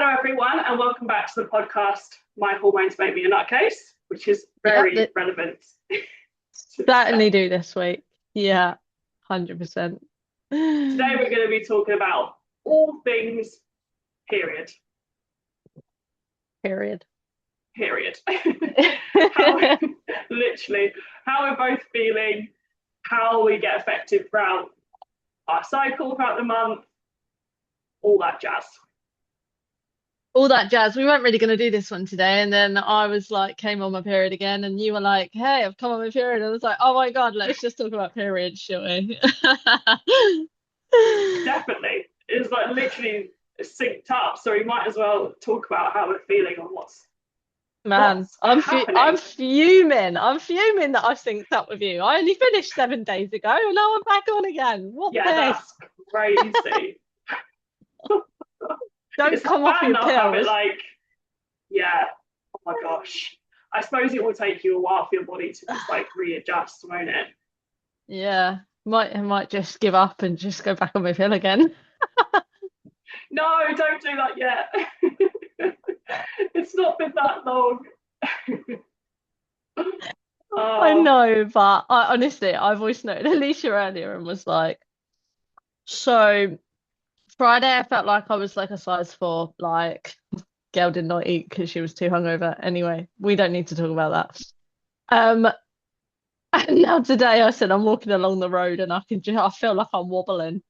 Hello, everyone, and welcome back to the podcast. My hormones make me a nutcase, which is Yep, very relevant certainly today. do this week. Yeah, 100%. Today, we're going to be talking about all things period. Period. Period. How literally how we're both feeling, how we get affected throughout our cycle, throughout the month, all that jazz. All that jazz. We weren't really going to do this one today. And then I was like, came on my period again. And you were like, hey, I've come on my period. And I was like, oh my God, let's just talk about periods, shall we? Definitely, it's like literally synced up, so we might as well talk about how we're feeling and Man, what's I'm happening. fuming. I'm fuming that I synced up with you. I only finished 7 days ago and now I'm back on again. What Yeah, this? that's crazy. Don't It's come not off bad your enough having pills. like, yeah, oh my gosh. I suppose it will take you a while for your body to just like readjust, won't it? Yeah, I might just give up and just go back on my pill again. No, don't do that yet. It's not been that long. I Oh, know, but I honestly, I voice noted Alicia earlier and was like, so Friday I felt like I was like a size four, like girl did not eat because she was too hungover. Anyway, we don't need to talk about that. Um, and now today I said I'm walking along the road and I feel like I'm wobbling.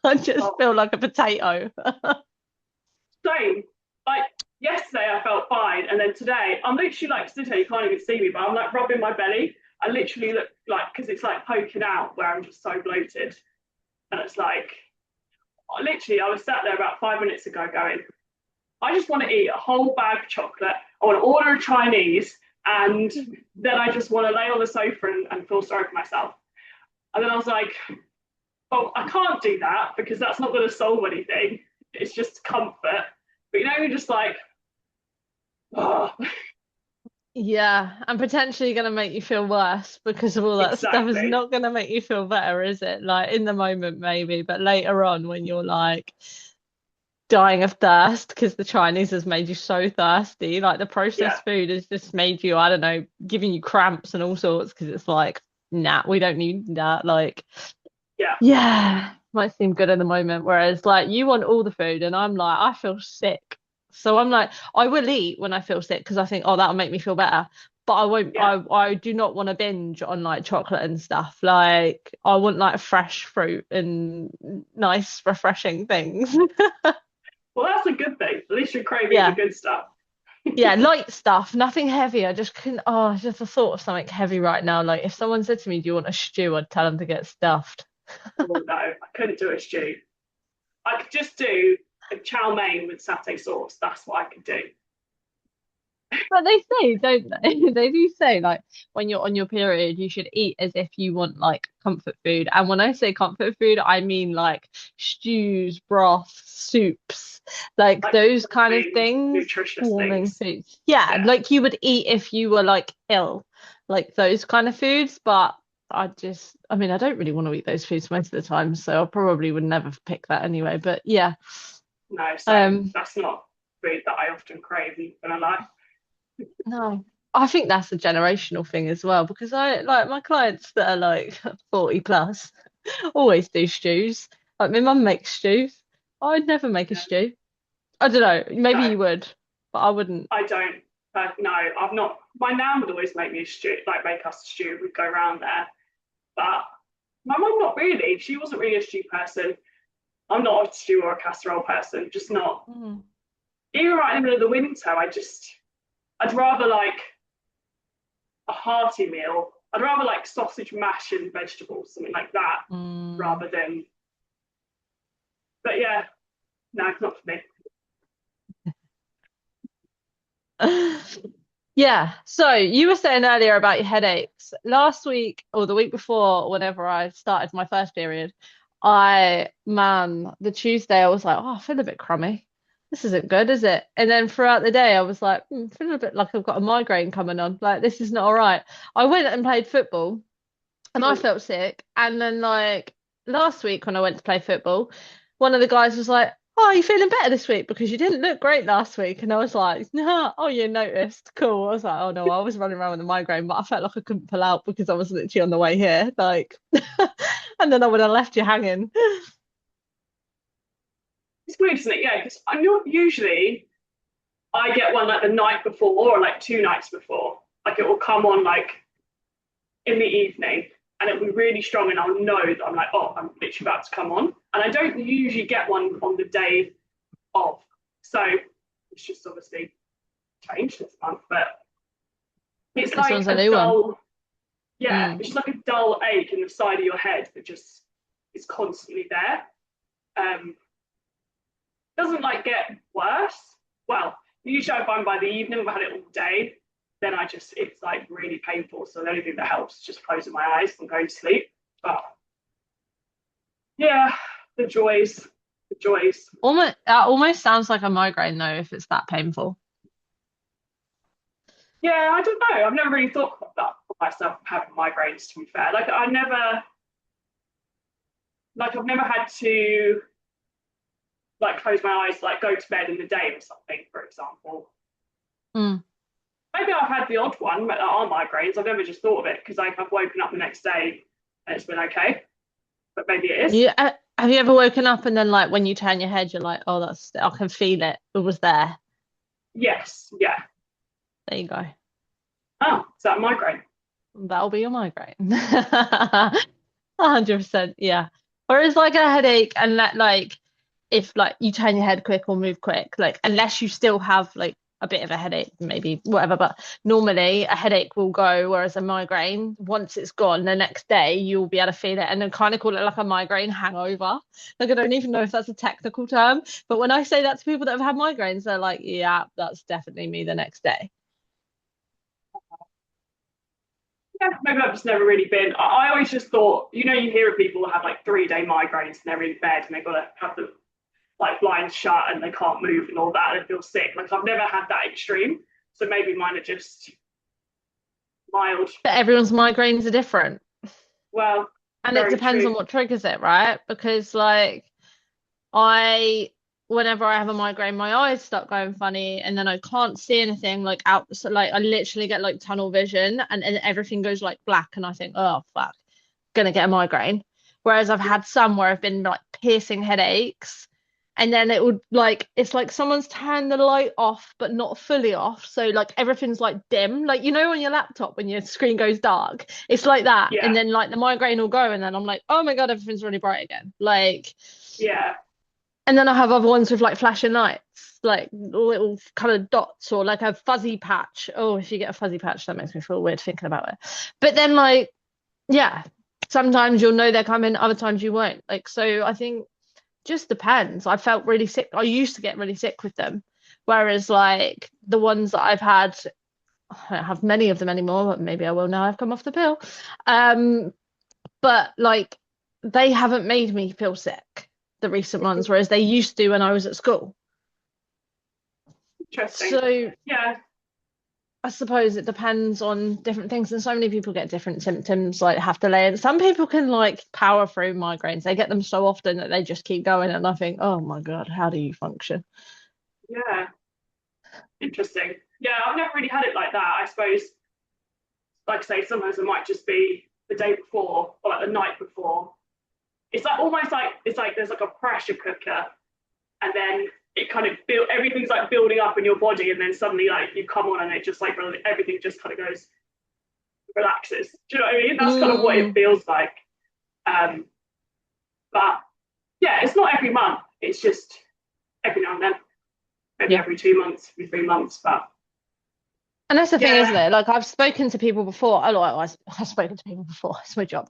I just oh, feel like a potato. same. Like yesterday, I felt fine, and then today, I'm literally like sitting here, you can't even see me, but I'm like rubbing my belly. I literally look like because it's like poking out where I'm just so bloated, and it's like literally, I was sat there about 5 minutes ago going, I just want to eat a whole bag of chocolate. I want to order a Chinese, and then I just want to lay on the sofa and feel sorry for myself. And then I was like, well, I can't do that because that's not going to solve anything. It's just comfort. But you're just like, oh, Yeah, and potentially going to make you feel worse because of all that stuff is exactly. not going to make you feel better, is it? Like in the moment, maybe, but later on when you're like dying of thirst because the Chinese has made you so thirsty, like the Yeah, processed food has just made you, I don't know, giving you cramps and all sorts because it's like, nah, we don't need that. Like, yeah. yeah, might seem good in the moment. Whereas, like, you want all the food, and I'm like, I feel sick. So I'm like, I will eat when I feel sick because I think, oh, that'll make me feel better. But I won't, Yeah. I do not want to binge on like chocolate and stuff. Like, I want like fresh fruit and nice, refreshing things. Well, that's a good thing. At least you're craving the Yeah. good stuff. Yeah, light stuff, nothing heavy. I just couldn't. Oh, just the thought of something heavy right now. Like, if someone said to me, do you want a stew? I'd tell them to get stuffed. Oh no, I couldn't do a stew. I could just do a chow mein with satay sauce. That's what I could do. But they say, don't they? They do say like when you're on your period, you should eat as if you want like comfort food. And when I say comfort food, I mean like stews, broths, soups, like Like those kind of warming, things, nutritious warming things. foods. Yeah, Yeah. like you would eat if you were like ill, like those kind of foods. But I mean, I don't really want to eat those foods most of the time, so I probably would never pick that anyway. But yeah, No, same. um, That's not food that I often crave in my life. no, I think that's a generational thing as well because I like my clients that are like 40 plus always do stews. Like my mum makes stews. I'd never make a Yeah. stew. I don't know, maybe No, you would, but I wouldn't. I don't. No, I've not. My nan would always make me a stew, like make us a stew. We'd go around there. But my mum, not really. She wasn't really a stew person. I'm not a stew or a casserole person, just not. Mm. Even right in the middle of the winter, I'd rather like a hearty meal. I'd rather like sausage mash and vegetables, something like that, Mm. rather than. But yeah, no, it's not for me. Yeah, so you were saying earlier about your headaches. Last week or the week before, whenever I started my first period, man, the Tuesday I was like, oh, I feel a bit crummy. This isn't good, is it? And then throughout the day, I was like, feeling a bit like I've got a migraine coming on. Like, this is not all right. I went and played football and I Mm. felt sick. And then, like, last week when I went to play football, one of the guys was like, oh, are you feeling better this week? Because you didn't look great last week. And I was like, no, oh, you noticed. Cool. I was like, oh no, I was running around with a migraine, but I felt like I couldn't pull out because I was literally on the way here. Like, and then I would have left you hanging. It's weird, isn't it? Yeah, because I'm not usually I get one like the night before or like 2 nights before. Like it will come on like in the evening and it'll be really strong and I'll know that I'm like, oh, I'm literally about to come on. And I don't usually get one on the day of. So it's just obviously changed this month, but it's This like one's a a new one. dull, yeah, Mm. it's just like a dull ache in the side of your head that just is constantly there. Doesn't like get worse. Well, usually I find by the evening I've had it all day, then it's like really painful. So the only thing that helps is just closing my eyes and going to sleep. But yeah, the joys, the joys. Almost, that almost sounds like a migraine though, if it's that painful. Yeah, I don't know. I've never really thought about that for myself having migraines, to be fair. I've never had to like close my eyes, like go to bed in the day or something, for example. Mm. Maybe I've had the odd one that are migraines. I've never just thought of it because like I've woken up the next day and it's been okay. But maybe it is. Have you ever woken up and then like when you turn your head, you're like, oh, I can feel it. It was there. Yes. Yeah. There you go. Oh, is that a migraine? That'll be your migraine. 100%, yeah. Whereas like a headache and that like if like you turn your head quick or move quick, like unless you still have like a bit of a headache, maybe whatever, but normally a headache will go, whereas a migraine, once it's gone, the next day you'll be able to feel it and then kind of call it like a migraine hangover. Like I don't even know if that's a technical term, but when I say that to people that have had migraines, they're like, yeah, that's definitely me the next day. Yeah, maybe I've just never really been. I always just thought, you hear of people who have like 3-day migraines and they're in bed and they've got to have the like blinds shut and they can't move and all that and feel sick. Like I've never had that extreme. So maybe mine are just mild. But everyone's migraines are different. Well, And it very depends on true. what triggers it, right? Because like I whenever I have a migraine, my eyes start going funny and then I can't see anything like out so like I literally get like tunnel vision and everything goes like black and I think, oh fuck, gonna get a migraine. Whereas I've had some where I've been like piercing headaches and then it would like it's like someone's turned the light off but not fully off. So like everything's like dim. Like you know on your laptop when your screen goes dark, it's like that. Yeah. And then like the migraine will go and then I'm like, oh my God, everything's really bright again. Like Yeah. and then I have other ones with like flashing lights, like little colored dots or like a fuzzy patch. Oh, if you get a fuzzy patch, that makes me feel weird thinking about it. But then like, yeah, sometimes you'll know they're coming, other times you won't. Like, so I think just depends. I felt really sick. I used to get really sick with them. Whereas like the ones that I've had, I don't have many of them anymore, but maybe I will now I've come off the pill. Um, but like they haven't made me feel sick, the recent ones, whereas they used to when I was at school. Interesting. So Yeah. I suppose it depends on different things, and so many people get different symptoms, like have to lay in. Some people can like power through migraines. They get them so often that they just keep going, and I think, oh my God, how do you function? Yeah. Interesting. Yeah, I've never really had it like that. I suppose, like I say, sometimes it might just be the day before or like the night before. It's like almost like it's like there's like a pressure cooker, and then it kind of everything's like building up in your body, and then suddenly like you come on, and it just like everything just kind of goes relaxes. Do you know what I mean? That's kind of what it Mm, feels like. Um, but yeah, it's not every month. It's just every now and then, maybe yeah. every 2 months, every 3 months. But And that's the thing, isn't yeah, it? Like I've spoken to people before. I've spoken to people before. It's my job.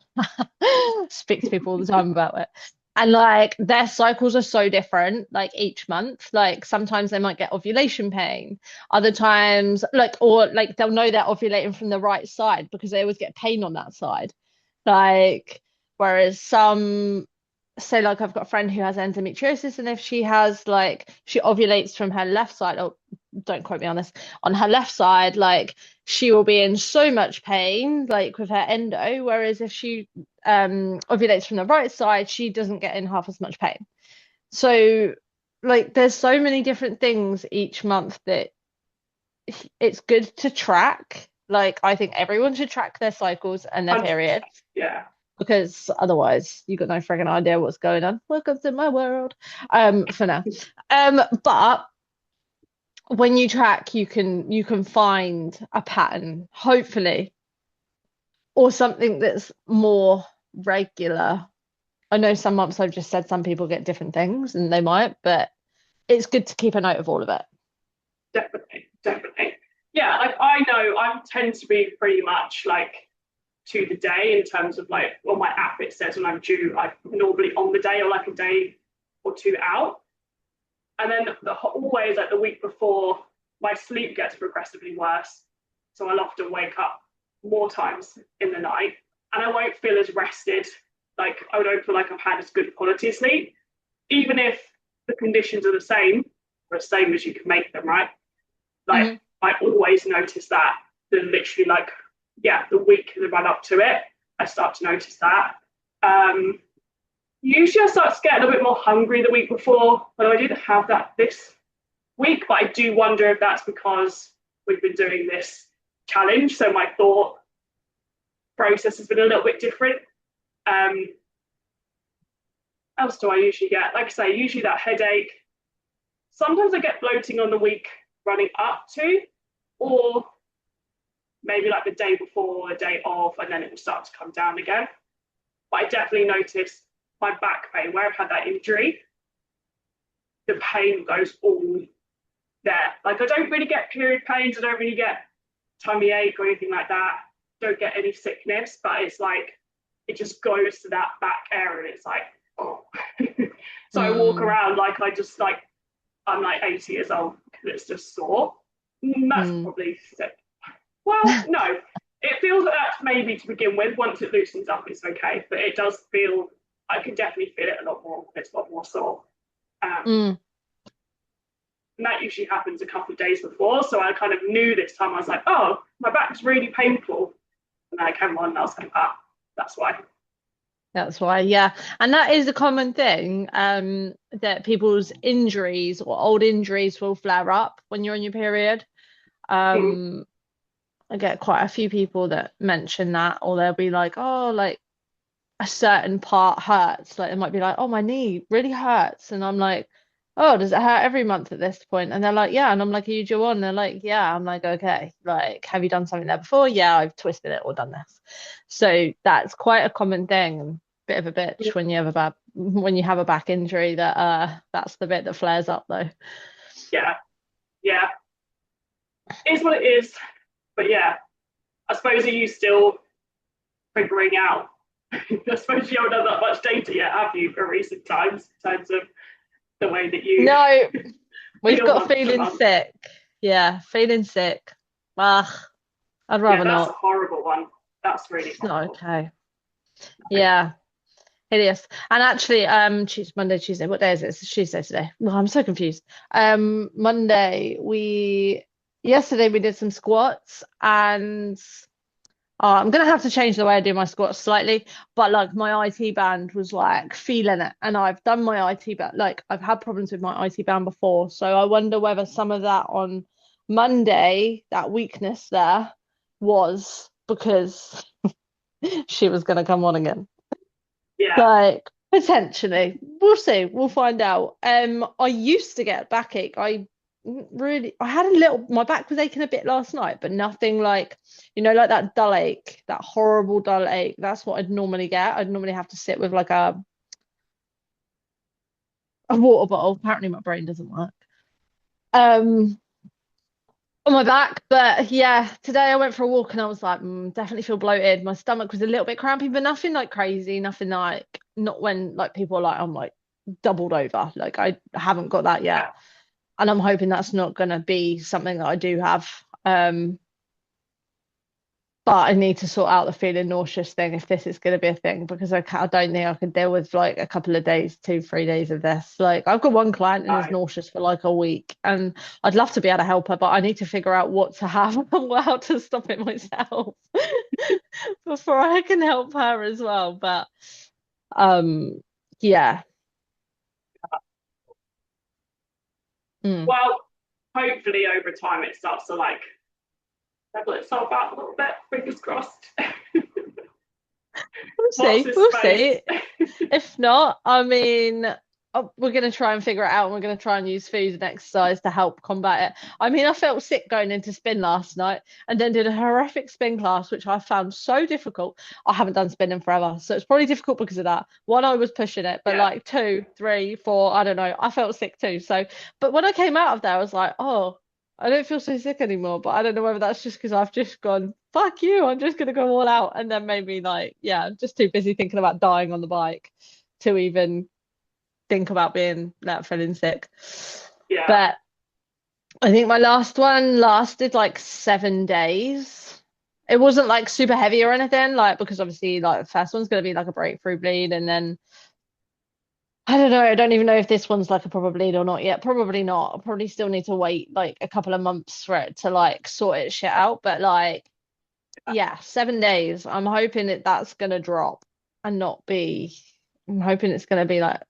Speak to people all the time about it. And like their cycles are so different, like each month. Like sometimes they might get ovulation pain. Other times, like, or like they'll know they're ovulating from the right side because they always get pain on that side. Like, whereas some say like I've got a friend who has endometriosis, and if she has like she ovulates from her left side, oh, don't quote me on this, on her left side, like she will be in so much pain, like with her endo, whereas if she ovulates from the right side, she doesn't get in half as much pain. So like there's so many different things each month that it's good to track. Like I think everyone should track their cycles and their 100%. periods Yeah. because otherwise you got no friggin' idea what's going on. Welcome to my world. For now. But when you track, you can find a pattern, hopefully, or something that's more regular. I know some months I've just said some people get different things and they might, but it's good to keep a note of all of it. Definitely, definitely. Yeah, like I know I tend to be pretty much like to the day in terms of like on my app it says when I'm due, I'm normally on the day or like a day or two out. And then always like the week before, my sleep gets progressively worse. So I'll often wake up more times in the night and I won't feel as rested. Like I don't feel like I've had as good quality sleep, even if the conditions are the same, or as same as you can make them, right? Like Hmm. I always notice that. Then literally like, yeah, the week that run up to it, I start to notice that. Um, Usually I start to get a little bit more hungry the week before, but I didn't have that this week. But I do wonder if that's because we've been doing this challenge. So my thought process has been a little bit different. Um, else do I usually get? Like I say, usually that headache. Sometimes I get bloating on the week running up to, or maybe like the day before, the day of, and then it will start to come down again. But I definitely notice my back pain where I've had that injury, the pain goes all there. Like I don't really get period pains, I don't really get tummy ache or anything like that. Don't get any sickness, but it's like it just goes to that back area. And it's like, oh. So I walk Mm, around like I just like I'm like 80 years old because it's just sore. That's mm. probably sick. Well, no, it feels like that maybe to begin with. Once it loosens up, it's okay. But it does feel, I can definitely feel it a lot more. It's a lot more sore. Um, Mm. and that usually happens a couple of days before. So I kind of knew this time. I was like, oh, my back's really painful. And then I came on and I was like, ah, that's why. That's why, yeah. And that is a common thing, that people's injuries or old injuries will flare up when you're on your period. Mm, Um, I get quite a few people that mention that, or they'll be like, oh, like a certain part hurts. Like it might be like, oh, my knee really hurts. And I'm like, oh, does it hurt every month at this point? And they're like, yeah. And I'm like, are you due on? And they're like, yeah. I'm like, okay. Like, have you done something there before? Yeah, I've twisted it or done this. So that's quite a common thing. And bit of a bitch when you have a back injury that that's the bit that flares up though. yeah, yeah. It is what it is. But yeah, I suppose are you still figuring out? I suppose you haven't done that much data yet, have you, for recent times in terms of the way that you No, we've feel got month to feeling month? sick. Yeah, feeling sick. Ugh, I'd Yeah, rather that's a not. horrible one. That's really It's not horrible. okay. Yeah. Hideous. And actually, Tuesday, Monday, Tuesday. What day is it? It's Tuesday today. Well, I'm so confused. Monday, yesterday we did some squats and I'm gonna have to change the way I do my squats slightly. But like my IT band was like feeling it, and I've done my IT band. Like I've had problems with my IT band before, so I wonder whether some of that on Monday, that weakness there, was because she was gonna come on again. Yeah. Like potentially. We'll see. We'll find out. I used to get backache. I had a little my back was aching a bit last night, but nothing like, like that dull ache, that horrible dull ache. That's what I'd normally get. I'd normally have to sit with like a water bottle. Apparently my brain doesn't work. Um on my back. But yeah, today I went for a walk and I was like, definitely feel bloated. My stomach was a little bit crampy, but nothing like crazy, nothing like not when like people are like I'm like doubled over. Like I haven't got that yet. And I'm hoping that's not gonna be something that I do have. But I need to sort out the feeling nauseous thing if this is going to be a thing because I don't think I can deal with like a couple of days, 2, 3 days of this. Like I've got one client and is No. nauseous for like a week, and I'd love to be able to help her, but I need to figure out what to have and how to stop it myself before I can help her as well. But um, yeah, Mm. Well, hopefully over time it starts to like level itself out a little bit. Fingers crossed. We'll Watch see. this We'll space. see. If not, I mean, we're going to try and figure it out and we're going to try and use food and exercise to help combat it. I mean, I felt sick going into spin last night and then did a horrific spin class, which I found so difficult. I haven't done spinning forever. So it's probably difficult because of that. One, I was pushing it, but Yeah. like two, three, four, I don't know. I felt sick too. So, but when I came out of there, I was like, oh, I don't feel so sick anymore. But I don't know whether that's just because I've just gone, fuck you, I'm just gonna go all out. And then maybe like, yeah, I'm just too busy thinking about dying on the bike to even think about being that feeling sick. Yeah. But I think my last one lasted like 7 days. It wasn't like super heavy or anything, like because obviously like the first one's gonna be like a breakthrough bleed, and then I don't know, I don't even know if this one's like a proper bleed or not yet. Probably not. I'll probably still need to wait like a couple of months for it to like sort its shit out. But like, yeah, 7 days. I'm hoping that that's gonna drop and not be. I'm hoping it's gonna be like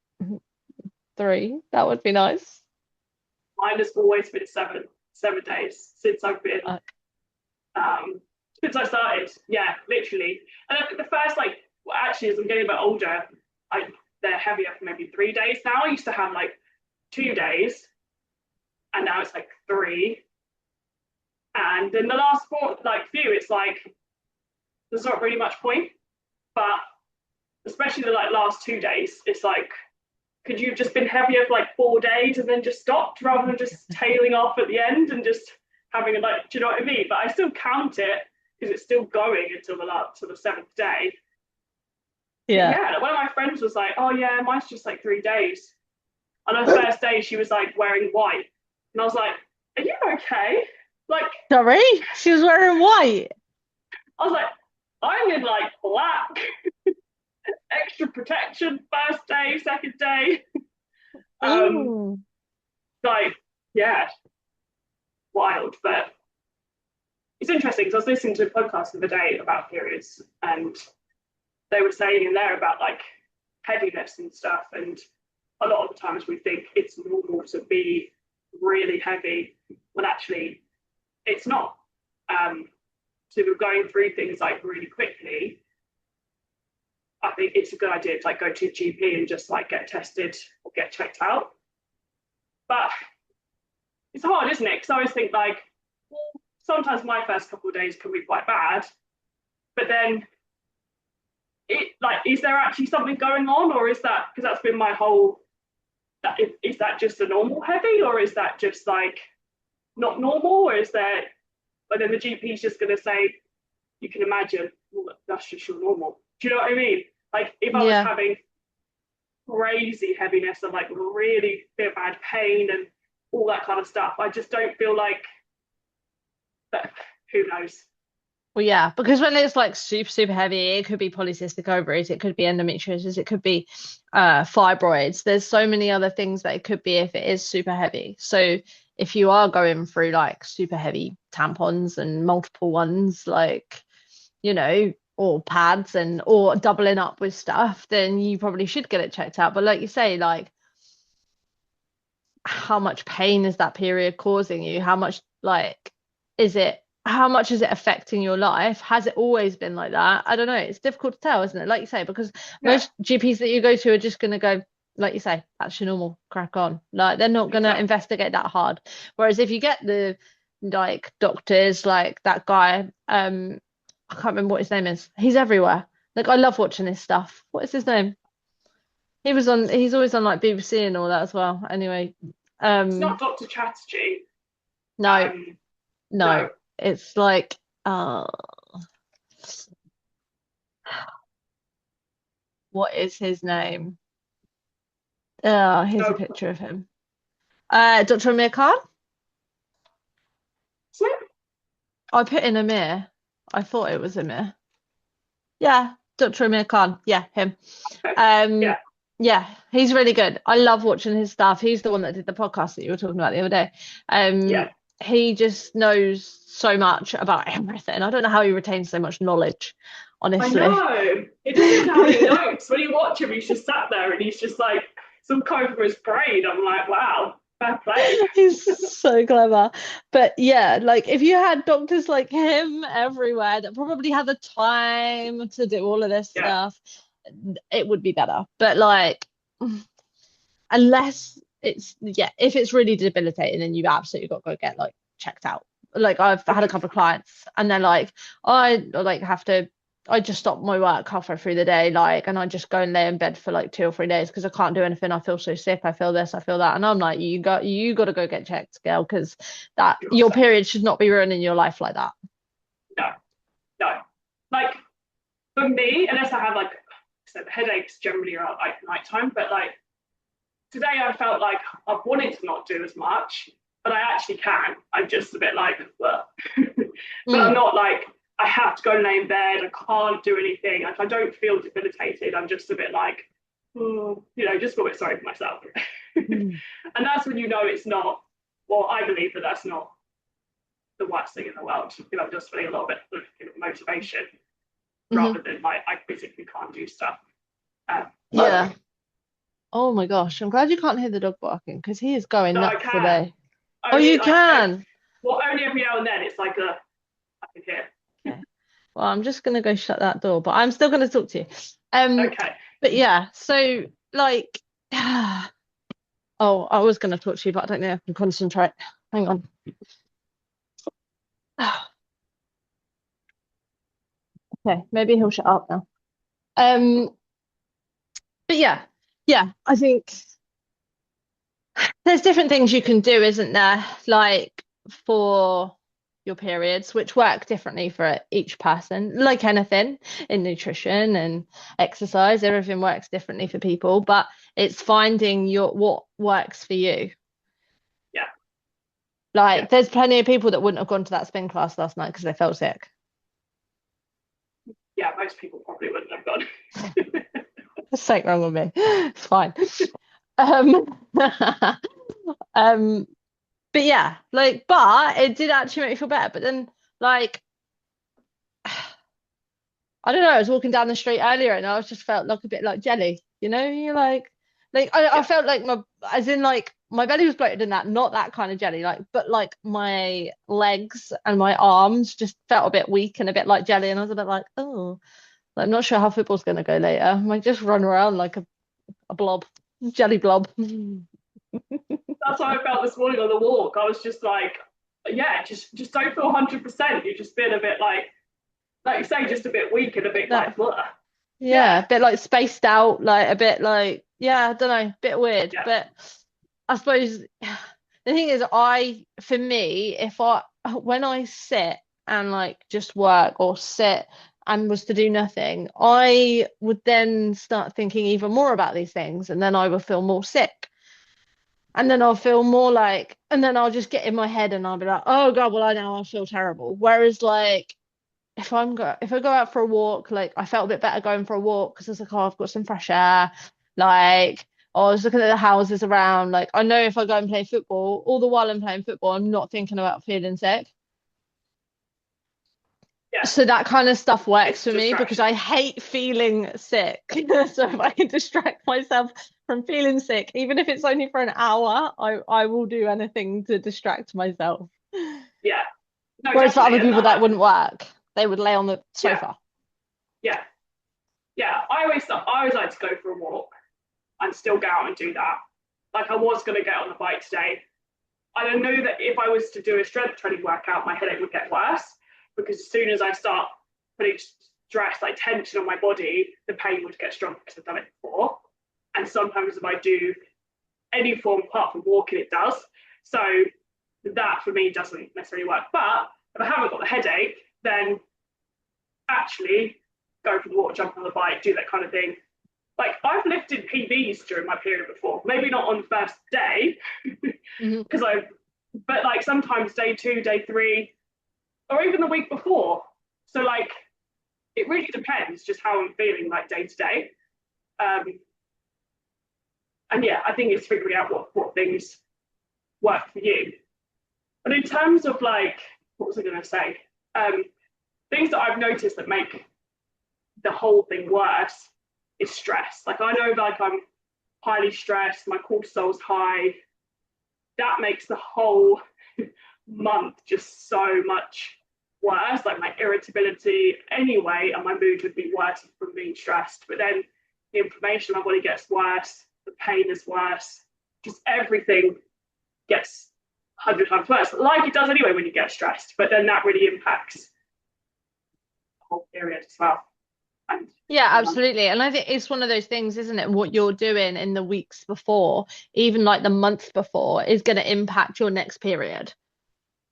three. That would be nice. Mine has always been 7 days since I've been Uh, um since I started. Yeah, literally. And I think the first like well, actually as I'm getting a bit older, I they're heavier for maybe 3 days now. I used to have like 2 days and now it's like three. And in the last four like few, it's like there's not really much point. But especially the like last 2 days, it's like could you have just been heavier for like 4 days and then just stopped rather than just tailing off at the end and just having a like, do you know what I mean? But I still count it because it's still going until the seventh day. But yeah. yeah, one of my friends was like, "Oh yeah, mine's just like 3 days." On her first day, she was like wearing white, and I was like, "Are you okay?" Like, Sorry, she was wearing white. I was like, "I'm in like black, extra protection, first day, second day." Um, Oh, like, yeah, wild, but it's interesting because I was listening to a podcast the other day about periods, and they were saying in there about like heaviness and stuff. And a lot of the times we think it's normal to be really heavy when actually it's not. So we're going through things like really quickly. I think it's a good idea to like go to a GP and just like get tested or get checked out. But it's hard, isn't it? Because I always think like, well, sometimes my first couple of days can be quite bad, but then it like, is there actually something going on, or is that because that's been my whole? That is that just a normal heavy, or is that just like not normal, or is there? But then the GP is just going to say, you can imagine, well, that's just your normal. Do you know what I mean? Like if I was yeah. having crazy heaviness and like really bad pain and all that kind of stuff, I just don't feel like that. Who knows? Well, yeah, because when it's like super, super heavy, it could be polycystic ovaries, it could be endometriosis, it could be fibroids. There's so many other things that it could be if it is super heavy. So if you are going through like super heavy tampons and multiple ones, like, or pads and or doubling up with stuff, then you probably should get it checked out. But like you say, like how much pain is that period causing you? How much like is it how much is it affecting your life? Has it always been like that? I don't know. It's difficult to tell, isn't it? Like you say, because Yeah, most GPs that you go to are just going to go, like you say, that's your normal, crack on. Like they're not going to exactly. investigate that hard. Whereas if you get the like doctors, like that guy, I can't remember what his name is. He's everywhere. Like I love watching his stuff. What is his name? He's always on like BBC and all that as well. Anyway, It's not um, Dr. Chatterjee. no, Um, no, no. it's like, uh, what is his name? Here's a No. picture of him. Dr. Amir Khan? So, I put in Amir. I thought it was Amir. Yeah, Dr. Amir Khan. Yeah, him. yeah. Um, yeah, he's really good. I love watching his stuff. He's the one that did the podcast that you were talking about the other day. Yeah. He just knows so much about everything. I don't know how he retains so much knowledge, I honestly. know. He doesn't even have any notes. When you watch him, he's just sat there and he's just like some coming from his brain. I'm like, wow. Fair play. He's so clever. But yeah, like if you had doctors like him everywhere that probably had the time to do all of this Yeah, stuff, it would be better. But like, unless it's, yeah, if it's really debilitating, then you've absolutely got to go get like checked out. Like I've had a couple of 100%. clients and they're like, I like have to, I just stop my work halfway through the day, like, and I just go and lay in bed for like 2 or 3 days because I can't do anything. I feel so sick. I feel this, I feel that. And I'm like, you got to go get checked, girl, because that your 100%. period should not be ruining your life like that. No, no. Like for me, unless I have like I said, headaches generally are like nighttime, but like today I felt like I've wanted to not do as much, but I actually can. I'm just a bit like, well. But I'm Mm, not like I have to go and lay in bed. I can't do anything. Like I don't feel debilitated. I'm just a bit like, oh, just feel a bit sorry for myself. mm, And that's when you know it's not. Well, I believe that that's not the worst thing in the world. Just feeling a little bit of motivation mhm. rather than like I physically can't do stuff. Um, Yeah. Oh my gosh, I'm glad you can't hear the dog barking because he is going no, I nuts can. today. Oh, Only you like can. well, only every now and then it's like a I can hear. Okay. Well, I'm just gonna go shut that door, but I'm still gonna talk to you. Um, Okay. but yeah, so like, oh, I was gonna talk to you, but I don't know if I can concentrate. Hang on. Okay, maybe he'll shut up now. Um, but yeah, yeah, I think there's different things you can do, isn't there? Like for your periods, which work differently for each person. Like anything in nutrition and exercise, everything works differently for people, but it's finding your what works for you. Yeah. Yeah. Like there's plenty of people that wouldn't have gone to that spin class last night because they felt sick. Yeah. Most people probably wouldn't have gone. There's something wrong with me. It's fine. Um, um, but yeah, like, but it did actually make me feel better. But then, like, I don't know, I was walking down the street earlier and I was just felt like a bit like jelly, you know? You're like I Yeah. felt like as in like my belly was bloated and that, not that kind of jelly, like, but like my legs and my arms just felt a bit weak and a bit like jelly. And I was a bit like, oh, like, I'm not sure how football's going to go later. I might just run around like a blob, jelly blob. That's how I felt this morning on the walk. I was just like, yeah, just don't feel 100%. You just feel a bit like you say, just a bit weak and a bit That, like, what? yeah, Yeah. a bit like spaced out, like a bit like, yeah, I don't know, a bit weird. Yeah. But I suppose the thing is, for me, when I sit and like just work or sit and was to do nothing, I would then start thinking even more about these things, and then I will feel more sick. And then I'll feel more like, and then I'll just get in my head and I'll be like, oh God, well, I know I feel terrible. Whereas like if I go out for a walk, like I felt a bit better going for a walk because I was like, oh, I've got some fresh air. Like, I was looking at the houses around. Like, I know if I go and play football, all the while I'm playing football, I'm not thinking about feeling sick. Yeah. So that kind of stuff works It's for me because distraction. I hate feeling sick. So if I can distract myself from feeling sick, even if it's only for an hour, I will do anything to distract myself. Yeah. No, Whereas for definitely. other And people that like, wouldn't work. They would lay on the yeah, sofa. yeah, yeah. I always like to go for a walk and still go out and do that. Like I was going to get on the bike today. I know that if I was to do a strength training workout, my headache would get worse because as soon as I start putting stress, like tension on my body, the pain would get stronger because I've done it before. And sometimes if I do any form apart from walking, it does. So that for me doesn't necessarily work. But if I haven't got the headache, then actually go for the walk, jump on the bike, do that kind of thing. Like I've lifted PBs during my period before, maybe not on the first day, Mhm. because but like sometimes day two, day three, or even the week before. So like it really depends just how I'm feeling like day to day. Um, and yeah, I think it's figuring out what things work for you. But in terms of like, what was I going to say? Um, Things that I've noticed that make the whole thing worse is stress. Like I know like I'm highly stressed, my cortisol's high, that makes the whole month just so much worse. Like my irritability anyway, and my mood would be worse from being stressed. But then the inflammation in my body gets worse, the pain is worse, just everything gets 100 times worse, like it does anyway when you get stressed. But then that really impacts the whole period as well. And Yeah, absolutely. And I think it's one of those things, isn't it? What you're doing in the weeks before, even like the month before, is going to impact your next period.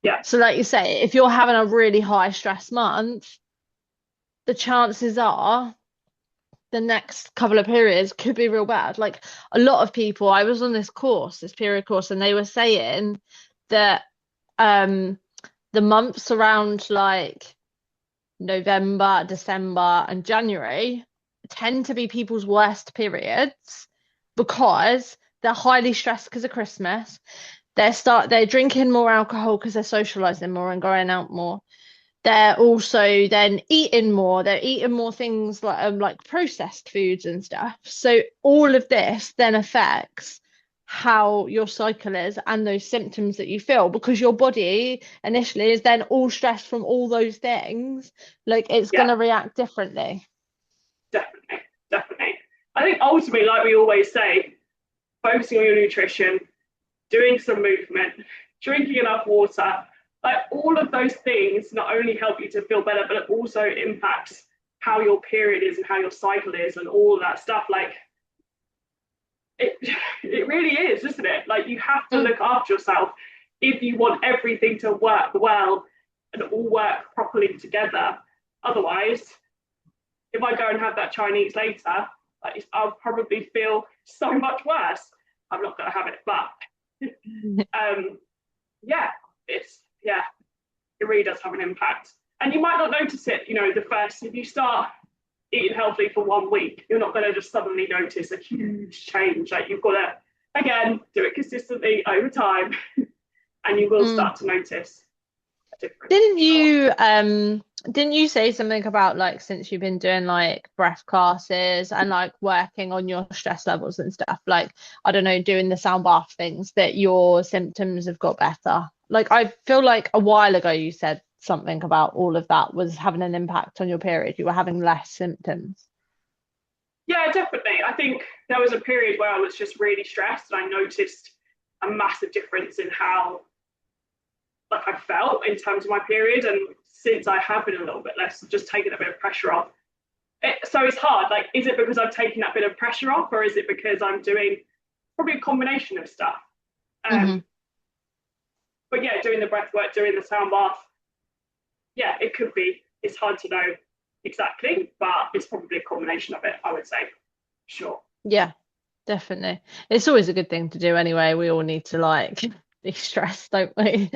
yeah, So, like you say, if you're having a really high stress month, the chances are the next couple of periods could be real bad. Like a lot of people, I was on this course, this period course, and they were saying that um the months around like November, December, and January tend to be people's worst periods because they're highly stressed because of Christmas. They're drinking more alcohol because they're socializing more and going out more. They're also then eating more. They're eating more things like processed foods and stuff. So all of this then affects how your cycle is and those symptoms that you feel because your body initially is then all stressed from all those things. Like it's yeah, gonna react differently. definitely, definitely. I think ultimately, like we always say, focusing on your nutrition, doing some movement, drinking enough water, like all of those things not only help you to feel better, but it also impacts how your period is and how your cycle is and all of that stuff. Like it, it really is, isn't it? Like you have to Mm. look after yourself if you want everything to work well and all work properly together. Otherwise, if I go and have that Chinese later, like I'll probably feel so much worse. I'm not going to have it, but yeah, it really does have an impact. And you might not notice it, the first, if you start eating healthy for 1 week, you're not going to just suddenly notice a huge change. Like you've got to, again, do it consistently over time, and you will Mm. start to notice a difference for Didn't sure. you didn't you say something about like since you've been doing like breath classes and like working on your stress levels and stuff, like I don't know, doing the sound bath things that your symptoms have got better? Like I feel like a while ago you said something about all of that was having an impact on your period. You were having less symptoms. Yeah, definitely. I think there was a period where I was just really stressed, and I noticed a massive difference in how like I felt in terms of my period. And since I have been a little bit less, just taking a bit of pressure off. So it's hard. Like, is it because I'm taking that bit of pressure off, or is it because I'm doing probably a combination of stuff? Hmm. Um, but yeah, doing the breath work, doing the sound bath, yeah, it could be. It's hard to know exactly, but it's probably a combination of it, I would say. Sure. Yeah, definitely. It's always a good thing to do anyway. We all need to like be stressed, don't we?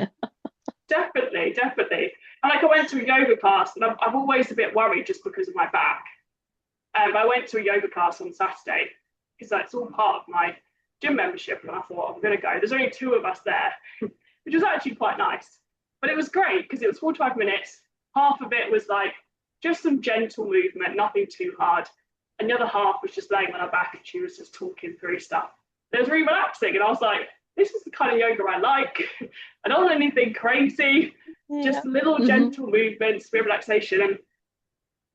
Definitely, definitely. And like I went to a yoga class, and I'm always a bit worried just because of my back. I went to a yoga class on Saturday because that's all part of my gym membership, and I thought I'm going to go. There's only two of us there, which was actually quite nice. But it was great because it was 45 minutes. Half of it was like just some gentle movement, nothing too hard. And the other half was just laying on her back and she was just talking through stuff. It was really relaxing. And I was like, this is the kind of yoga I like. I don't want anything crazy, Yeah. just little Hmm. gentle movements, bit of relaxation, and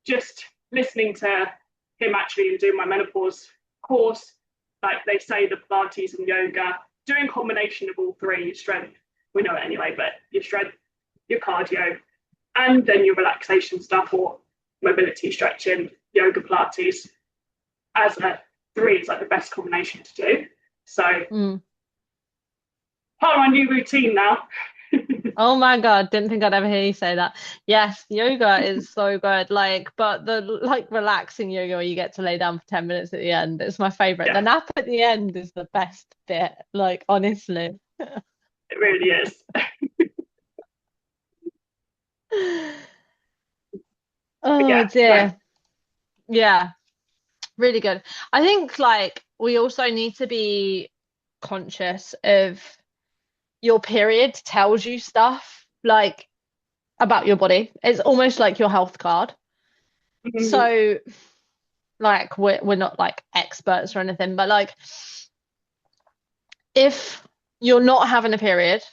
just listening to him actually and doing my menopause course. Like they say, the Pilates and yoga, doing a combination of all three, your strength, we know it anyway, but your strength, your cardio, and then your relaxation stuff or mobility stretching, yoga, Pilates, as a three is like the best combination to do. So Mm. part of my new routine now. Oh my God, didn't think I'd ever hear you say that. Yes, yoga is so good. Like, but the like relaxing yoga where you get to lay down for 10 minutes at the end, it's my favorite. Yeah, The nap at the end is the best bit, like honestly. it really is. But Oh yeah, no, dear. Yeah, really good. I think like we also need to be conscious of your period tells you stuff like about your body. It's almost like your health card. mm, So like we're not like experts or anything, but like if you're not having a period.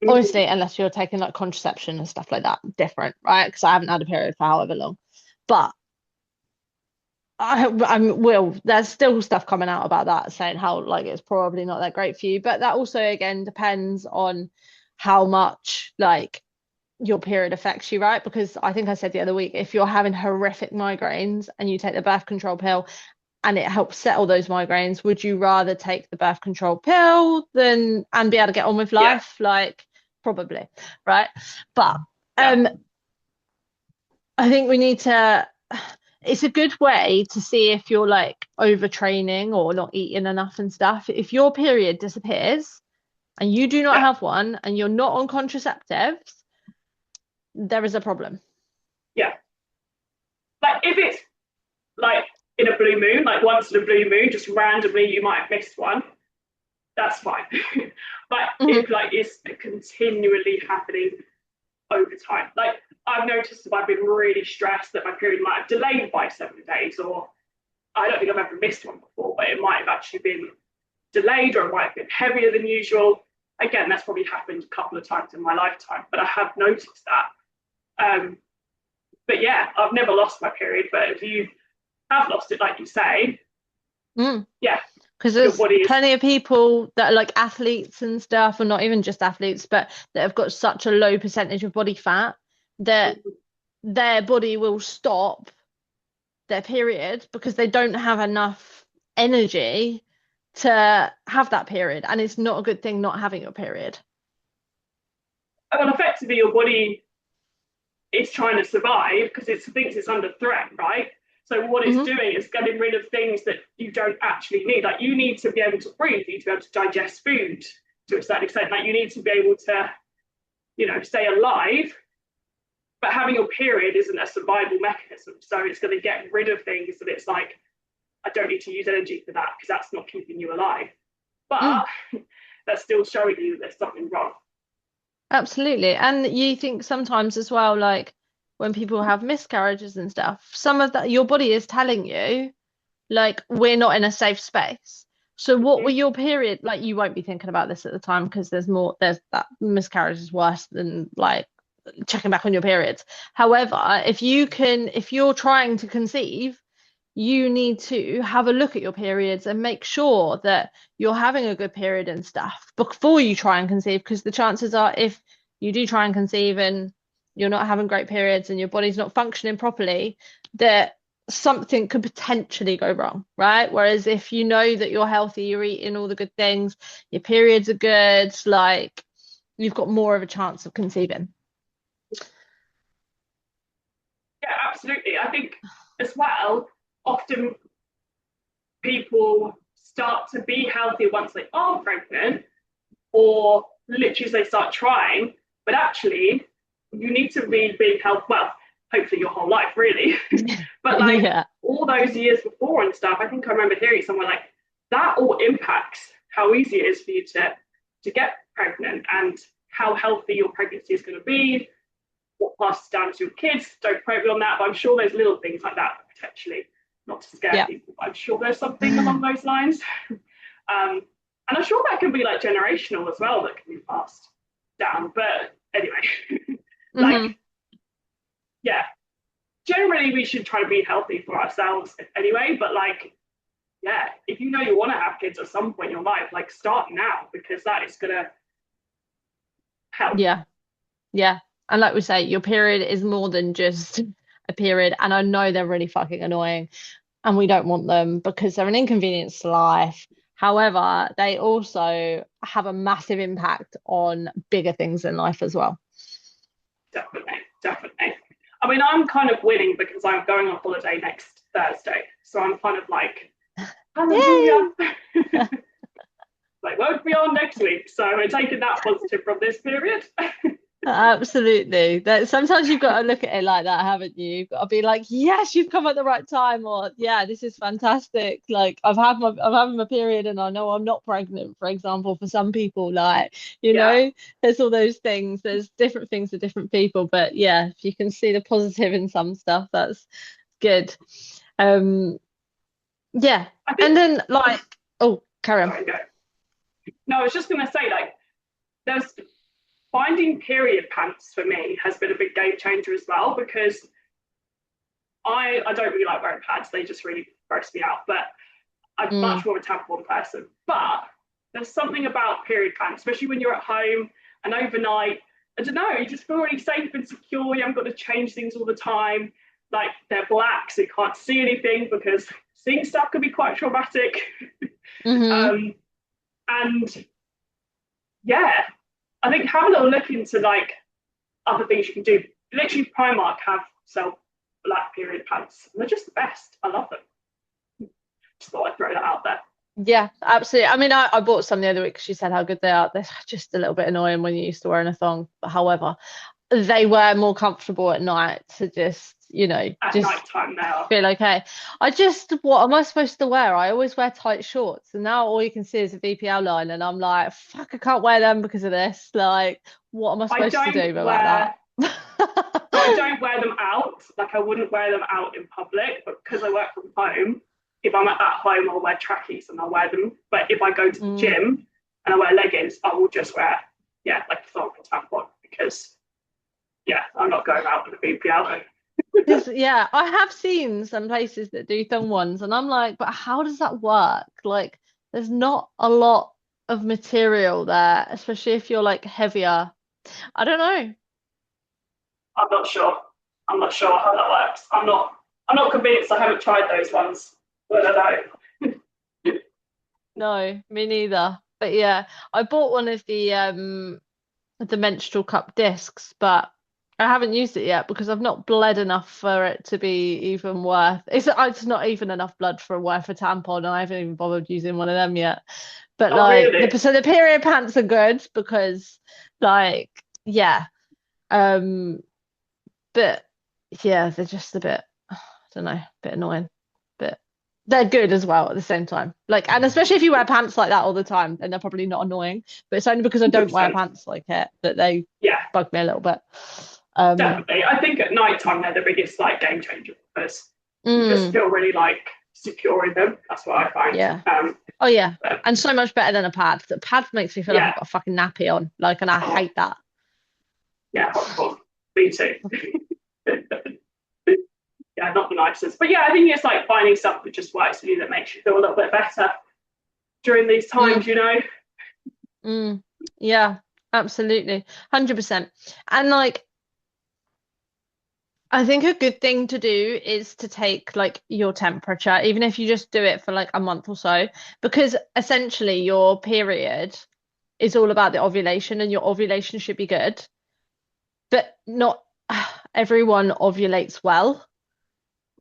Mhm. Obviously, unless you're taking like contraception and stuff like that, different, right? Because I haven't had a period for however long. But there's still stuff coming out about that saying how like it's probably not that great for you. But that also again depends on how much like your period affects you, right? Because I think I said the other week, if you're having horrific migraines and you take the birth control pill and it helps settle those migraines, would you rather take the birth control pill than and be able to get on with Yeah, life? Like, probably, right? But yeah, um, I think we need to. It's a good way to see if you're like overtraining or not eating enough and stuff. If your period disappears and you do not yeah, have one and you're not on contraceptives, there is a problem. yeah. Like if it's like in a blue moon, like once in a blue moon, just randomly you might have missed one, that's fine. But Mhm. if like it's continually happening over time, like I've noticed if I've been really stressed that my period might have delayed by 7 days, or I don't think I've ever missed one before, but it might have actually been delayed or it might have been heavier than usual. Again, that's probably happened a couple of times in my lifetime, but I have noticed that. But yeah, I've never lost my period, but if you have lost it, like you say, Mm. yeah, Because your there's body is. plenty of people that are like athletes and stuff, or not even just athletes, but that have got such a low percentage of body fat that their body will stop their period because they don't have enough energy to have that period. And it's not a good thing not having your period. Well, effectively, your body is trying to survive because it thinks it's under threat, right? So what it's Hmm. doing is getting rid of things that you don't actually need. Like you need to be able to breathe, you need to be able to digest food to a certain extent. Like you need to be able to, stay alive. But having your period isn't a survival mechanism, so it's going to get rid of things that it's like I don't need to use energy for that because that's not keeping you alive. Mm, But that's still showing you that there's something wrong. absolutely. And you think sometimes as well, like when people have miscarriages and stuff, some of that your body is telling you like we're not in a safe space. So what were your period like? You won't be thinking about this at the time because there's that miscarriage is worse than like checking back on your periods. However, if you're trying to conceive, you need to have a look at your periods and make sure that you're having a good period and stuff before you try and conceive, because the chances are if you do try and conceive and you're not having great periods and your body's not functioning properly, that something could potentially go wrong, right? Whereas if you know that you're healthy, you're eating all the good things, your periods are good, like you've got more of a chance of conceiving. Yeah, absolutely. I think as well, often people start to be healthy once they are pregnant, or literally as they start trying, but actually you need to be being healthy, well, hopefully your whole life really. But like Yeah. all those years before and stuff, I think I remember hearing somewhere like that all impacts how easy it is for you to get pregnant and how healthy your pregnancy is going to be, what passes down to your kids. Don't quote me on that, but I'm sure there's little things like that potentially, not to scare Yeah. people, but I'm sure there's something along those lines. And I'm sure that can be like generational as well, that can be passed down. But anyway, like, Hmm. yeah, generally we should try to be healthy for ourselves anyway. But like, yeah, if you know you want to have kids at some point in your life, like start now because that is gonna help. Yeah. Yeah. And like we say, your period is more than just a period. And I know they're really fucking annoying and we don't want them because they're an inconvenience to life. However, they also have a massive impact on bigger things in life as well. Definitely, definitely. I mean, I'm kind of winning because I'm going on holiday next Thursday, so I'm kind of like, Yay! hallelujah. Like, won't be on next week. So we're taking that positive from this period. Absolutely. That sometimes you've got to look at it like that, haven't you? You've got to be like, yes, you've come at the right time, or yeah, this is fantastic. Like I'm having my period and I know I'm not pregnant, for example, for some people, like, Yeah, there's all those things. There's different things for different people. But yeah, if you can see the positive in some stuff, that's good. Um, yeah. I And think. then like, oh, carry on. Sorry, go. No, I was just gonna say, like, there's finding period pants for me has been a big game changer as well, because I don't really like wearing pads. They just really gross me out. But I'm much Mm, more of a tampon person. But there's something about period pants, especially when you're at home and overnight. I don't know, you just feel really safe and secure. You haven't got to change things all the time. Like, they're black, so you can't see anything, because seeing stuff can be quite traumatic. hmm. um, and yeah, I think have a little look into like other things you can do. Literally, Primark have sell black period pants. They're just the best. I love them. Just thought I'd throw that out there. Yeah, absolutely. I mean, I bought some the other week 'cause she said how good they are. They're just a little bit annoying when you're used to wearing a thong. But however, they were more comfortable at night to just, At just night time now. feel okay. What am I supposed to wear? I always wear tight shorts, and now all you can see is a VPL line, and I'm like, fuck, I can't wear them because of this. Like, what am I I supposed to don't do about wear so I that? don't wear them out. Like, I wouldn't wear them out in public, but because I work from home, if I'm at home, I'll wear trackies and I'll wear them. But if I go to the Mm. gym and I wear leggings, I will just wear, yeah, like a thong and tampon, because yeah, I'm not going out with a BPL. Yeah, I have seen some places that do thong ones, and I'm like, but how does that work? Like, there's not a lot of material there, especially if you're like heavier. I don't know. I'm not sure. I'm not sure how that works. I'm not convinced. I haven't tried those ones. But I don't know. No, me neither. But yeah, I bought one of the menstrual cup discs, but I haven't used it yet because I've not bled enough for it to be even worth. It's not even enough blood for worth a tampon, and I haven't even bothered using one of them yet. But Oh, like really? so the period pants are good because like yeah. Um but yeah, they're just a bit I don't know, a bit annoying. But they're good as well at the same time. Like, and especially if you wear pants like that all the time, then they're probably not annoying. But it's only because I don't wear 100%. pants like it that they Yeah, bug me a little bit. Um definitely. I think at night time they're the biggest like game changer, because you just mm, feel really like secure in them. That's what I find. yeah. Oh yeah. But And so much better than a pad. The pad makes me feel like yeah, I've got a fucking nappy on. Like, and I oh, hate that. yeah, of course. Me too. Yeah, not the nicest. But yeah, I think it's like finding stuff that just works for you, that makes you feel a little bit better during these Mm, times, you know? mm. Yeah, absolutely. 100%. And like I think a good thing to do is to take like your temperature, even if you just do it for like a month or so, because essentially your period is all about the ovulation and your ovulation should be good, but not everyone ovulates well.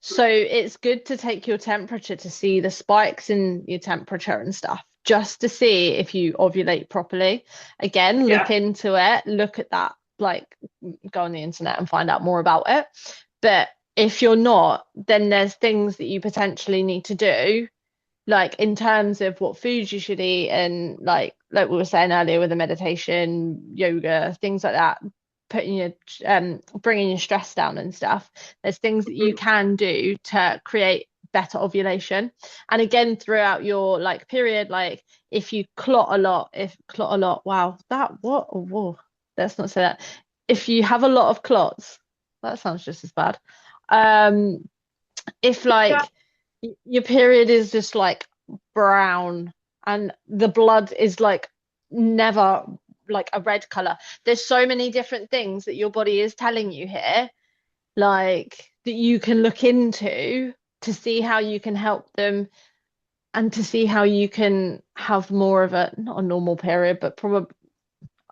So it's good to take your temperature to see the spikes in your temperature and stuff, just to see if you ovulate properly. Again, look Yeah, into it, look at that, like go on the internet and find out more about it. But if you're not, then there's things that you potentially need to do, like in terms of what foods you should eat and like we were saying earlier with the meditation, yoga, things like that, putting your bringing your stress down and stuff. There's things that you mhm. can do to create better ovulation. And again, throughout your like period, like if clot a lot, wow, that what oh, whoa, let's not say that. If you have a lot of clots, that sounds just as bad. Um, if Yeah, like your period is just like brown and the blood is like never like a red color. There's so many different things that your body is telling you here, like that you can look into to see how you can help them and to see how you can have more of a not a normal period, but probably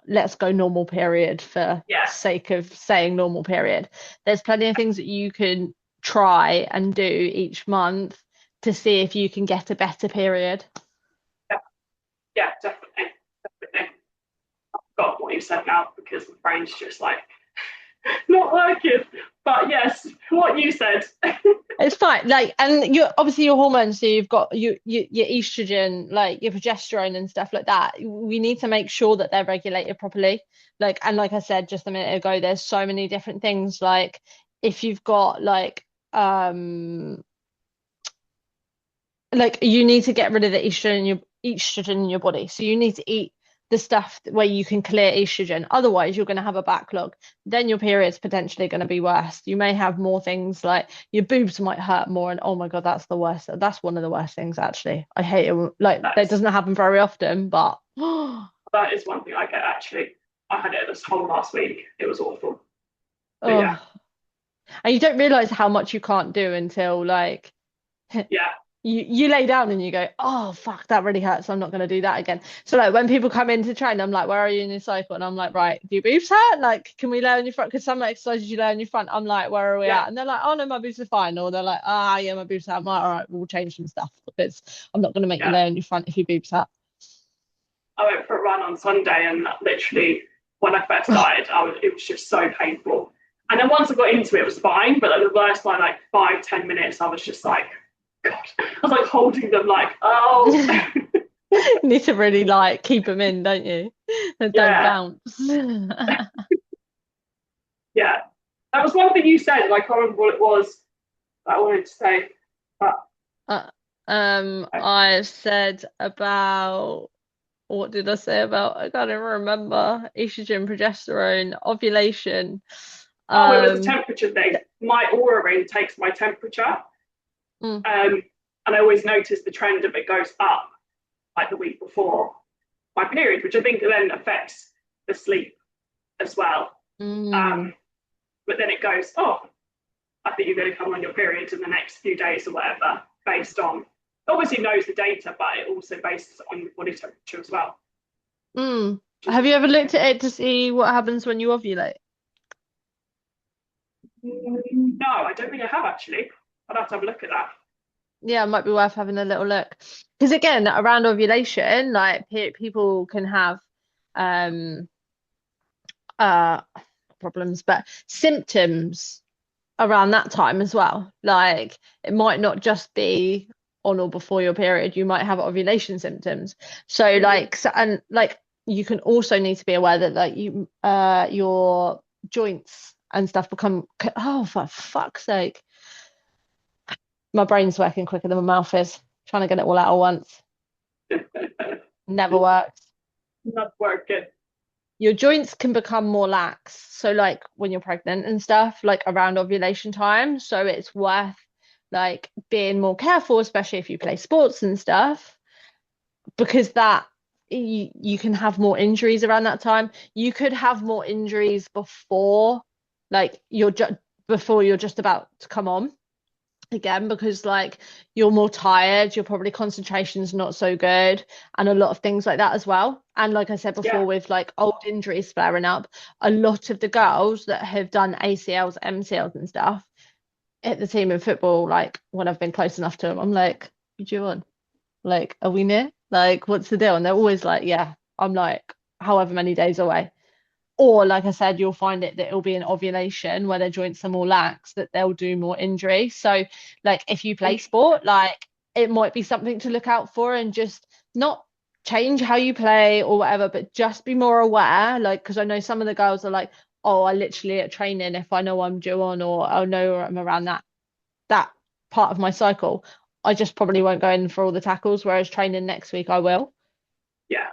let's go normal period for yeah, sake of saying normal period. There's plenty of things that you can try and do each month to see if you can get a better period. yeah, yeah, definitely. Definitely. Got what you said now, because the brain's just like not working. But yes, what you said. It's fine. Like, and you obviously your hormones, so you've got your estrogen, like your progesterone and stuff like that. We need to make sure that they're regulated properly. Like, and like I said just a minute ago, there's so many different things. Like, if you've got like you need to get rid of the estrogen estrogen in your body. So you need to eat the stuff where you can clear estrogen. Otherwise, you're going to have a backlog. Then your period's potentially going to be worse. You may have more things like your boobs might hurt more. And oh my God, that's the worst. That's one of the worst things, actually. I hate it. Like, that That's doesn't happen very often, but that is one thing I get actually. I had it this whole last week. It was awful. But yeah, oh, and you don't realize how much you can't do until like yeah, you lay down and you go, oh fuck, that really hurts. I'm not going to do that again. So like when people come in to train, I'm like, where are you in your cycle? And I'm like, right, do your boobs hurt? Like, can we lay on your front? Because some exercises you lay on your front. I'm like, where are we yeah. at? And they're like, oh no, my boobs are fine. Or they're like, ah, yeah, my boobs hurt. I'm like, all right, we'll change some stuff because I'm not going to make you Yeah. lay on your front if your boobs hurt. I went for a run on Sunday, and literally when I first started, it was just so painful. And then once I got into it, it was fine. But like the first like 5, 10 minutes, I was just like, God, I was like holding them, like, oh, You need to really like keep them in, don't you? And don't yeah, bounce. yeah. That was one thing you said, and I can't remember what it was that I wanted to say. But Uh, uh, I said about what did I say about? I can't even remember. Estrogen, progesterone, ovulation. oh, it was a Um, temperature thing. My aura ring takes my temperature, mm, and I always notice the trend of it goes up like the week before my period, which I think then affects the sleep as well. mm, Um, but then it goes, oh, I think you're going to come on your period in the next few days or whatever, based on obviously knows the data, but it also bases on your body temperature as well. mm. Just Have you ever looked at it to see what happens when you ovulate? no, I don't think I have actually. I'd have to have a look at that. Yeah, it might be worth having a little look. Because again, around ovulation, like pe people can have um uh problems, but symptoms around that time as well. Like it might not just be on or before your period, you might have ovulation symptoms. So Mm-hmm. like and like you can also need to be aware that like your joints and stuff become oh for fuck's sake. My brain's working quicker than my mouth is. Trying to get it all out at once. Never works. Not working. Your joints can become more lax. So like when you're pregnant and stuff, like around ovulation time. So it's worth like being more careful, especially if you play sports and stuff, because that you can have more injuries around that time. You could have more injuries before like before you're just about to come on again because like you're more tired, your probably concentration's not so good, and a lot of things like that as well. And like I said Yeah, before, with like old injuries flaring up, a lot of the girls that have done ACLs, MCLs and stuff hit the team in football, like when I've been close enough to them, I'm like, what you on? Like, are we near? Like, what's the deal? And they're always like, yeah. I'm like, however many days away. Or, like I said, you'll find it that it'll be an ovulation where their joints are more lax, that they'll do more injury. So, like, if you play sport, like, it might be something to look out for and just not change how you play or whatever, but just be more aware. Like, because I know some of the girls are like, oh, I literally at training, if I know I'm due on or I know I'm around that part of my cycle, I just probably won't go in for all the tackles, whereas training next week I will. yeah,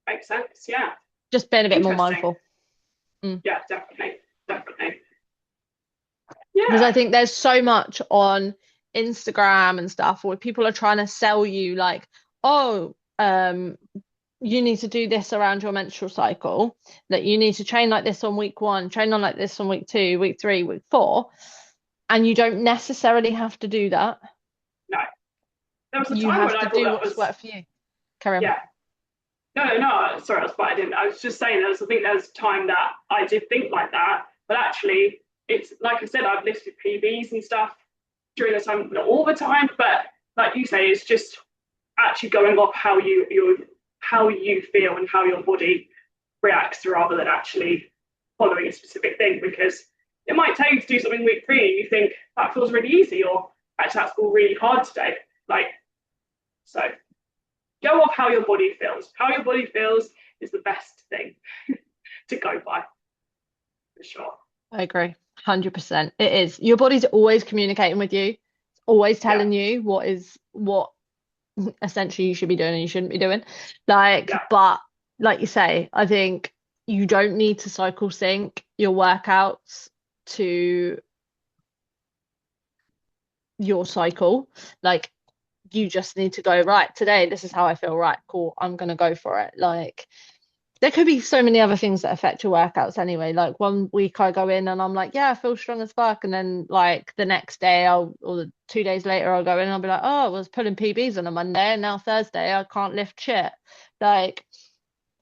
makes sense. Yeah, Just being a bit more interesting. mindful. Mm. Yeah, definitely, definitely. Because I Yeah, think there's so much on Instagram and stuff where people are trying to sell you like, oh, you need to do this around your menstrual cycle, that you need to train like this on week one, train on like this on week two, week three, week four. And you don't necessarily have to do that. no. There was a You time when have I to thought do that what's was, worked for you. Carry on. yeah. No, no, sorry, I was but I didn't. I was just saying I think there was a time that I did think like that, but actually, it's like I said, I've listed PBs and stuff during the time, not all the time, but like you say, it's just actually going off how you feel and how your body reacts rather than actually following a specific thing because it might take you to do something week three and you think that feels really easy or actually that's all really hard today. Like so go off how your body feels. How your body feels is the best thing to go by for sure. I agree. 100%. It is. Your body's always communicating with you. It's always Yeah, telling you what essentially you should be doing and you shouldn't be doing. Like, Yeah, but like you say, I think you don't need to cycle sync your workouts to your cycle. Like, you just need to go, right, today, this is how I feel, right, cool, I'm gonna go for it. Like, there could be so many other things that affect your workouts anyway. Like one week I go in and I'm like, yeah, I feel strong as fuck. And then like the next day or 2 days later I'll go in and I'll be like, oh, I was pulling PBs on a Monday and now Thursday I can't lift shit. Like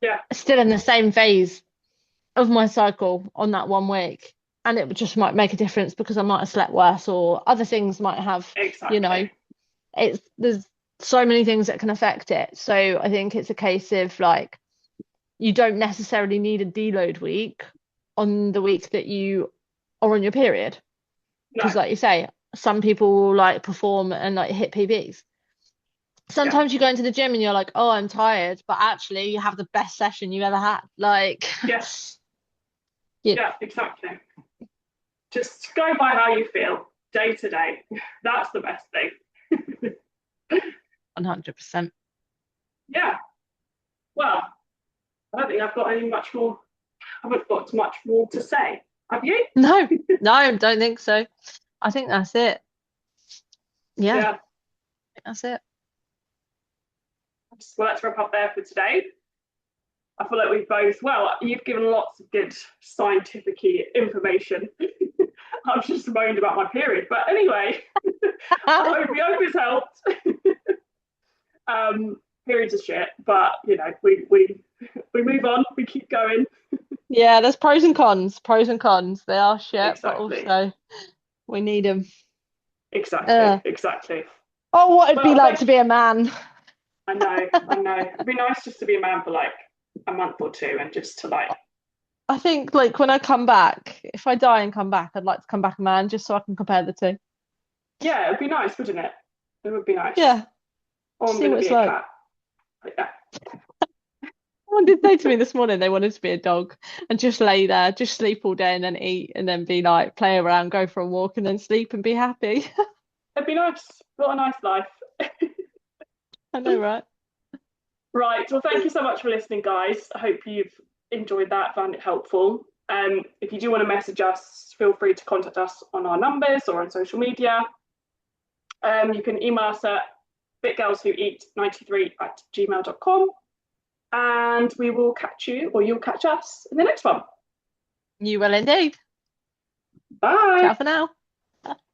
yeah, still in the same phase of my cycle on that one week. And it just might make a difference because I might have slept worse or other things might have, you know, exactly. there's so many things that can affect it. So I think it's a case of like, you don't necessarily need a deload week on the week that you are on your period. Because No, like you say, some people will like perform and like hit PBs. yeah, Sometimes you go into the gym and you're like, oh, I'm tired, but actually you have the best session you ever had. Like, yes, you yeah, exactly. Just go by how you feel day to day. That's the best thing. 100%. Yeah. Well, I don't think I've got any much more. I haven't got much more to say. Have you? No, no, I don't think so. I think that's it. Yeah, I Yeah. think that's it. Well, let's wrap up there for today. I feel like we've both, well, you've given lots of good scientific information. I've just moaned about my period. But anyway, I hope it's helped. Periods are shit, but you know, we move on, we keep going. Yeah, there's pros and cons. Pros and cons. They are shit, but Exactly. also we need them. Exactly. Exactly. Oh, what it'd be Well, like thank to you. be a man. I know, I know. It'd be nice just to be a man for like a month or two and just to like, I think like when I come back, if I die and come back, I'd like to come back a man just so I can compare the two. yeah, it'd be nice, wouldn't it? It would be nice. Yeah, Or I'm see going to what be it's a like. cat. But yeah, Someone did say to me this morning they wanted to be a dog and just lay there, just sleep all day and then eat and then be like play around, go for a walk and then sleep and be happy. it'd be nice. What a nice life. I know, right? Right. Well, thank you so much for listening, guys. I hope you've enjoyed that, found it helpful. If you do want to message us, feel free to contact us on our numbers or on social media. You can email us at bitgirlswhoeat93@gmail.com, and we will catch you, or you'll catch us in the next one. You will indeed. Bye. Ciao for now.